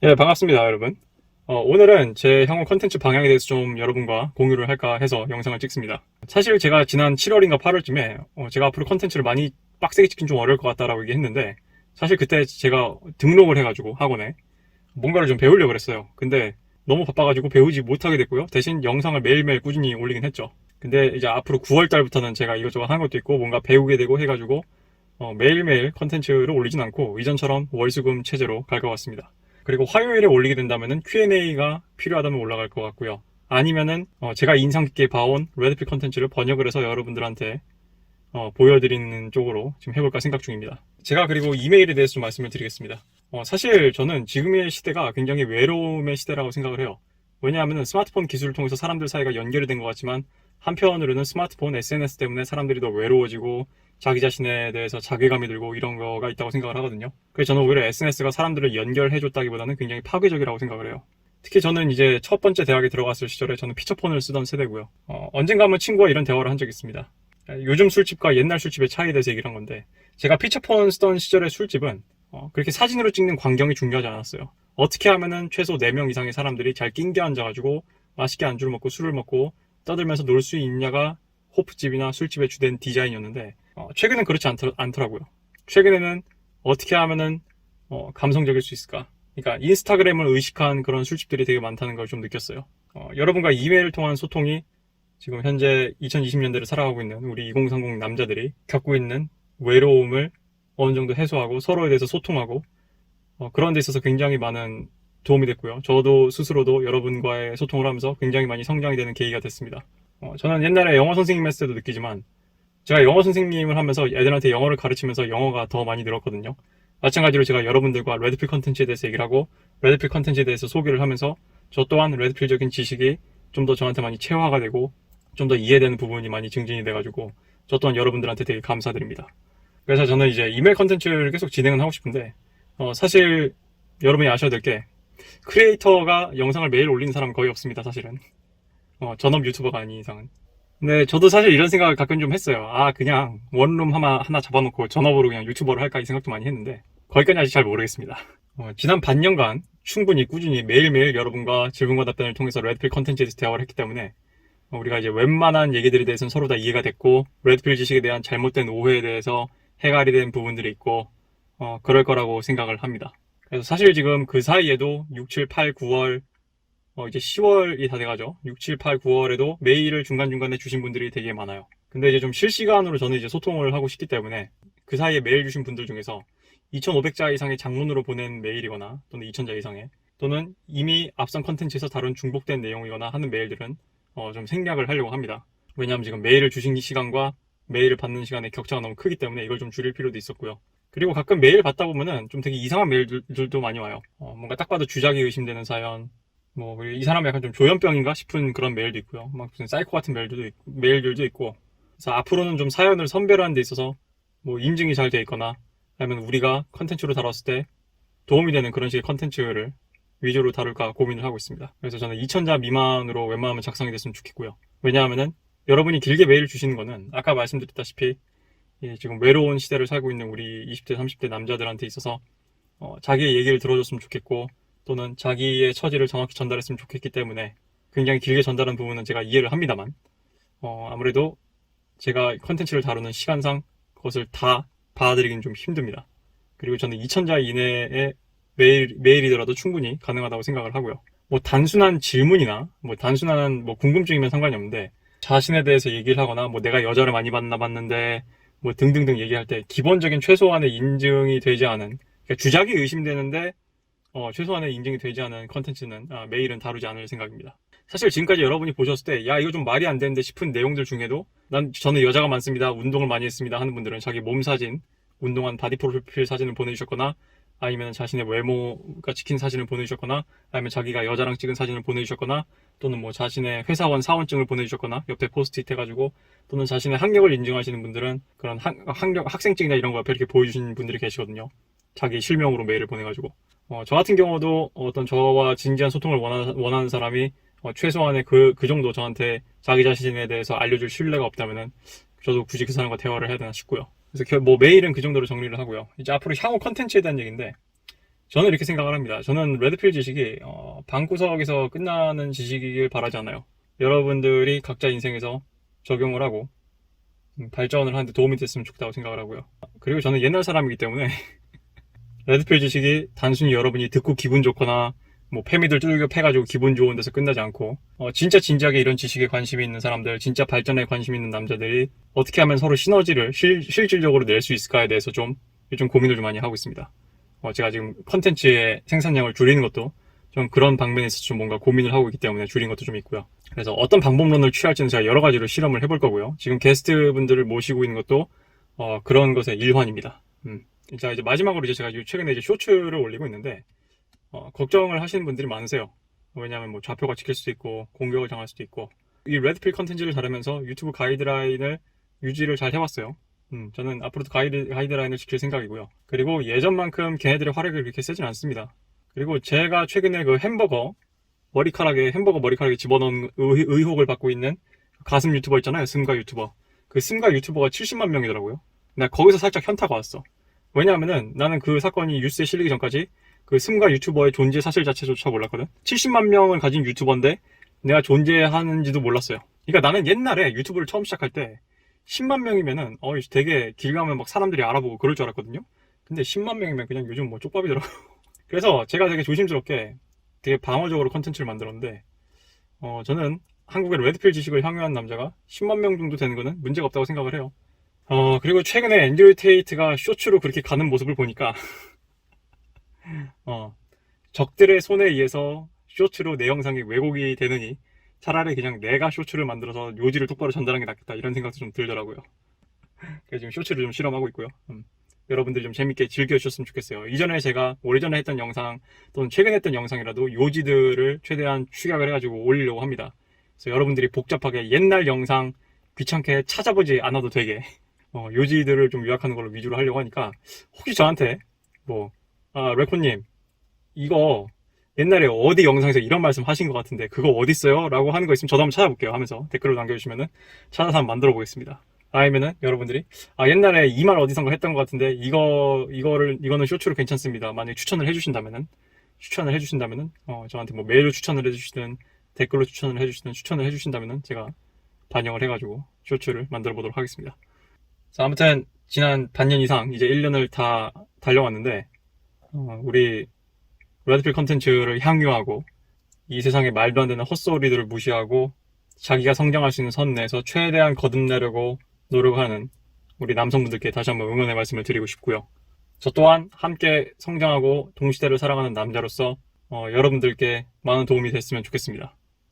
예, 반갑습니다, 여러분. 오늘은 제 향후 컨텐츠 방향에 대해서 좀 여러분과 공유를 할까 해서 영상을 찍습니다. 사실 제가 지난 7월인가 8월쯤에 제가 앞으로 컨텐츠를 많이 빡세게 찍긴 좀 어려울 것 같다라고 얘기했는데, 사실 그때 제가 등록을 해가지고 학원에 뭔가를 좀 배우려고 그랬어요. 근데 너무 바빠가지고 배우지 못하게 됐고요. 대신 영상을 매일매일 꾸준히 올리긴 했죠. 근데 이제 앞으로 9월 달부터는 제가 이것저것 하는 것도 있고 뭔가 배우게 되고 해가지고 매일매일 컨텐츠를 올리진 않고 이전처럼 월수금 체제로 갈 것 같습니다. 그리고 화요일에 올리게 된다면은 Q&A가 필요하다면 올라갈 것 같고요. 아니면은 제가 인상 깊게 봐온 레드필 컨텐츠를 번역을 해서 여러분들한테 보여드리는 쪽으로 지금 해볼까 생각 중입니다. 제가 그리고 이메일에 대해서 좀 말씀을 드리겠습니다. 사실 저는 지금의 시대가 굉장히 외로움의 시대라고 생각을 해요. 왜냐하면 스마트폰 기술을 통해서 사람들 사이가 연결이 된 것 같지만 한편으로는 스마트폰, SNS 때문에 사람들이 더 외로워지고 자기 자신에 대해서 자괴감이 들고 이런 거가 있다고 생각을 하거든요. 그래서 저는 오히려 SNS가 사람들을 연결해줬다기보다는 굉장히 파괴적이라고 생각을 해요. 특히 저는 이제 첫 번째 대학에 들어갔을 시절에 저는 피처폰을 쓰던 세대고요. 언젠가 한번 친구와 이런 대화를 한 적이 있습니다. 요즘 술집과 옛날 술집의 차이에 대해서 얘기를 한 건데, 제가 피처폰 쓰던 시절의 술집은 그렇게 사진으로 찍는 광경이 중요하지 않았어요. 어떻게 하면은 최소 4명 이상의 사람들이 잘 낑겨 앉아가지고 맛있게 안주를 먹고 술을 먹고 떠들면서 놀 수 있냐가 호프집이나 술집의 주된 디자인이었는데, 최근엔 그렇지 않더라고요. 최근에는 어떻게 하면은 감성적일 수 있을까? 그러니까 인스타그램을 의식한 그런 술집들이 되게 많다는 걸 좀 느꼈어요. 여러분과 이메일을 통한 소통이 지금 현재 2020년대를 살아가고 있는 우리 2030 남자들이 겪고 있는 외로움을 어느 정도 해소하고 서로에 대해서 소통하고 그런 데 있어서 굉장히 많은 도움이 됐고요. 저도 스스로도 여러분과의 소통을 하면서 굉장히 많이 성장이 되는 계기가 됐습니다. 저는 옛날에 영어 선생님 했을 때도 느끼지만 제가 영어 선생님을 하면서 애들한테 영어를 가르치면서 영어가 더 많이 늘었거든요. 마찬가지로 제가 여러분들과 레드필 컨텐츠에 대해서 얘기를 하고 레드필 컨텐츠에 대해서 소개를 하면서 저 또한 레드필적인 지식이 좀 더 저한테 많이 체화가 되고 좀 더 이해되는 부분이 많이 증진이 돼가지고 저 또한 여러분들한테 되게 감사드립니다. 그래서 저는 이제 이메일 컨텐츠를 계속 진행은 하고 싶은데 사실 여러분이 아셔야 될 게 크리에이터가 영상을 매일 올리는 사람은 거의 없습니다. 사실은 전업 유튜버가 아닌 이상은. 근데 저도 사실 이런 생각을 가끔 좀 했어요. 그냥 원룸 하나 잡아놓고 전업으로 그냥 유튜버를 할까 이 생각도 많이 했는데 거기까지 아직 잘 모르겠습니다. 지난 반년간 충분히 꾸준히 매일매일 여러분과 질문과 답변을 통해서 레드필 컨텐츠에서 대화를 했기 때문에 우리가 이제 웬만한 얘기들에 대해서는 서로 다 이해가 됐고 레드필 지식에 대한 잘못된 오해에 대해서 해결이 된 부분들이 있고 그럴 거라고 생각을 합니다. 그래서 사실 지금 그 사이에도 6, 7, 8, 9월 이제 10월이 다 돼가죠. 6, 7, 8, 9월에도 메일을 중간중간에 주신 분들이 되게 많아요. 근데 이제 좀 실시간으로 저는 이제 소통을 하고 싶기 때문에 그 사이에 메일 주신 분들 중에서 2,500자 이상의 장문으로 보낸 메일이거나 또는 2,000자 이상의 또는 이미 앞선 컨텐츠에서 다룬 중복된 내용이거나 하는 메일들은 좀 생략을 하려고 합니다. 왜냐하면 지금 메일을 주신 시간과 메일을 받는 시간의 격차가 너무 크기 때문에 이걸 좀 줄일 필요도 있었고요. 그리고 가끔 메일 받다 보면은 좀 되게 이상한 메일들도 많이 와요. 뭔가 딱 봐도 주작이 의심되는 사연, 이 사람이 약간 좀 조현병인가 싶은 그런 메일도 있고요. 막 무슨 사이코 같은 메일들도 있고. 그래서 앞으로는 좀 사연을 선별하는 데 있어서 인증이 잘 돼 있거나 아니면 우리가 컨텐츠로 다뤘을 때 도움이 되는 그런 식의 컨텐츠를 위주로 다룰까 고민을 하고 있습니다. 그래서 저는 2,000자 미만으로 웬만하면 작성이 됐으면 좋겠고요. 왜냐하면은 여러분이 길게 메일을 주시는 거는 아까 말씀드렸다시피 지금 외로운 시대를 살고 있는 우리 20대, 30대 남자들한테 있어서 자기의 얘기를 들어줬으면 좋겠고 또는 자기의 처지를 정확히 전달했으면 좋겠기 때문에 굉장히 길게 전달한 부분은 제가 이해를 합니다만 아무래도 제가 컨텐츠를 다루는 시간상 그것을 다 받아들이기는 좀 힘듭니다. 그리고 저는 2,000자 이내의 메일이더라도 충분히 가능하다고 생각을 하고요. 단순한 질문이나 단순한 궁금증이면 상관이 없는데 자신에 대해서 얘기를 하거나 내가 여자를 많이 만나봤는데 등등등 얘기할 때 기본적인 최소한의 인증이 되지 않은 그러니까 주작이 의심되는데 최소한의 인증이 되지 않은 컨텐츠는 메일은 다루지 않을 생각입니다. 사실 지금까지 여러분이 보셨을 때 야 이거 좀 말이 안 되는데 싶은 내용들 중에도 저는 여자가 많습니다. 운동을 많이 했습니다 하는 분들은 자기 몸 사진, 운동한 바디 프로필 사진을 보내주셨거나 아니면 자신의 외모가 찍힌 사진을 보내주셨거나 아니면 자기가 여자랑 찍은 사진을 보내주셨거나 또는 자신의 회사원 사원증을 보내주셨거나 옆에 포스트잇 해가지고 또는 자신의 학력을 인증하시는 분들은 그런 학생증이나 이런 거 옆에 이렇게 보여주시는 분들이 계시거든요. 자기 실명으로 메일을 보내가지고 저 같은 경우도 어떤 저와 진지한 소통을 원하는 사람이 최소한의 그 정도 저한테 자기 자신에 대해서 알려줄 신뢰가 없다면은 저도 굳이 그 사람과 대화를 해야 되나 싶고요. 그래서 메일은 그 정도로 정리를 하고요. 이제 앞으로 향후 컨텐츠에 대한 얘기인데 저는 이렇게 생각을 합니다. 저는 레드필 지식이 방구석에서 끝나는 지식이길 바라지 않아요. 여러분들이 각자 인생에서 적용을 하고 발전을 하는데 도움이 됐으면 좋겠다고 생각을 하고요. 그리고 저는 옛날 사람이기 때문에 레드필 지식이 단순히 여러분이 듣고 기분 좋거나 뭐 패미들 두들겨 패가지고 기분 좋은 데서 끝나지 않고 진짜 진지하게 이런 지식에 관심이 있는 사람들, 진짜 발전에 관심 있는 남자들이 어떻게 하면 서로 시너지를 실질적으로 낼 수 있을까에 대해서 좀 요즘 고민을 좀 많이 하고 있습니다. 제가 지금 컨텐츠의 생산량을 줄이는 것도 좀 그런 방면에서 좀 뭔가 고민을 하고 있기 때문에 줄인 것도 좀 있고요. 그래서 어떤 방법론을 취할지는 제가 여러 가지로 실험을 해볼 거고요. 지금 게스트 분들을 모시고 있는 것도 그런 것의 일환입니다. 자, 이제 마지막으로 제가 최근에 쇼츠를 올리고 있는데 걱정을 하시는 분들이 많으세요. 왜냐하면 뭐 좌표가 찍힐 수도 있고 공격을 당할 수도 있고 이 레드필 컨텐츠를 잘하면서 유튜브 가이드라인을 유지를 잘 해왔어요. 저는 앞으로도 가이드라인을 지킬 생각이고요. 그리고 예전만큼 걔네들의 활약이 그렇게 세진 않습니다. 그리고 제가 최근에 그 햄버거 머리카락에 집어넣은 의혹을 받고 있는 가슴 유튜버 있잖아요. 승가 유튜버. 그 승가 유튜버가 70만 명이더라고요. 나 거기서 살짝 현타가 왔어. 왜냐하면은 나는 그 사건이 뉴스에 실리기 전까지 그 승가 유튜버의 존재 사실 자체조차 몰랐거든. 70만 명을 가진 유튜버인데 내가 존재하는지도 몰랐어요. 그러니까 나는 옛날에 유튜브를 처음 시작할 때 10만 명이면은 되게 길 가면 막 사람들이 알아보고 그럴 줄 알았거든요. 근데 10만 명이면 그냥 요즘 뭐 쪽밥이더라고요. 그래서 제가 되게 조심스럽게 되게 방어적으로 컨텐츠를 만들었는데 저는 한국의 레드필 지식을 향유한 남자가 10만 명 정도 되는 거는 문제가 없다고 생각을 해요. 그리고 최근에 앤드류 테이트가 쇼츠로 그렇게 가는 모습을 보니까 적들의 손에 의해서 쇼츠로 내 영상이 왜곡이 되느니 차라리 그냥 내가 쇼츠를 만들어서 요지를 똑바로 전달하는 게 낫겠다 이런 생각도 좀 들더라고요. 그래서 지금 쇼츠를 좀 실험하고 있고요. 여러분들 좀 재밌게 즐겨주셨으면 좋겠어요. 이전에 제가 오래전에 했던 영상 또는 최근에 했던 영상이라도 요지들을 최대한 축약을 해가지고 올리려고 합니다. 그래서 여러분들이 복잡하게 옛날 영상 귀찮게 찾아보지 않아도 되게 요지들을 좀 요약하는 걸로 위주로 하려고 하니까 혹시 저한테 레코님 이거 옛날에 어디 영상에서 이런 말씀 하신 것 같은데 그거 어딨어요? 라고 하는 거 있으면 저도 한번 찾아볼게요 하면서 댓글로 남겨주시면은 찾아서 한번 만들어 보겠습니다. 아니면은 여러분들이 옛날에 이 말 어디선가 했던 것 같은데 이거는 쇼츠로 괜찮습니다. 만약에 추천을 해주신다면은 저한테 뭐 메일로 추천을 해주시든 댓글로 추천을 해주신다면은 제가 반영을 해가지고 쇼츠를 만들어 보도록 하겠습니다. 자, 아무튼 지난 반년 이상 이제 1년을 다 달려왔는데 우리 레드필 컨텐츠를 향유하고 이 세상에 말도 안 되는 헛소리들을 무시하고 자기가 성장할 수 있는 선 내에서 최대한 거듭내려고 노력하는 우리 남성분들께 다시 한번 응원의 말씀을 드리고 싶고요. 저 또한 함께 성장하고 동시대를 살아가는 남자로서 여러분들께 많은 도움이 됐으면 좋겠습니다.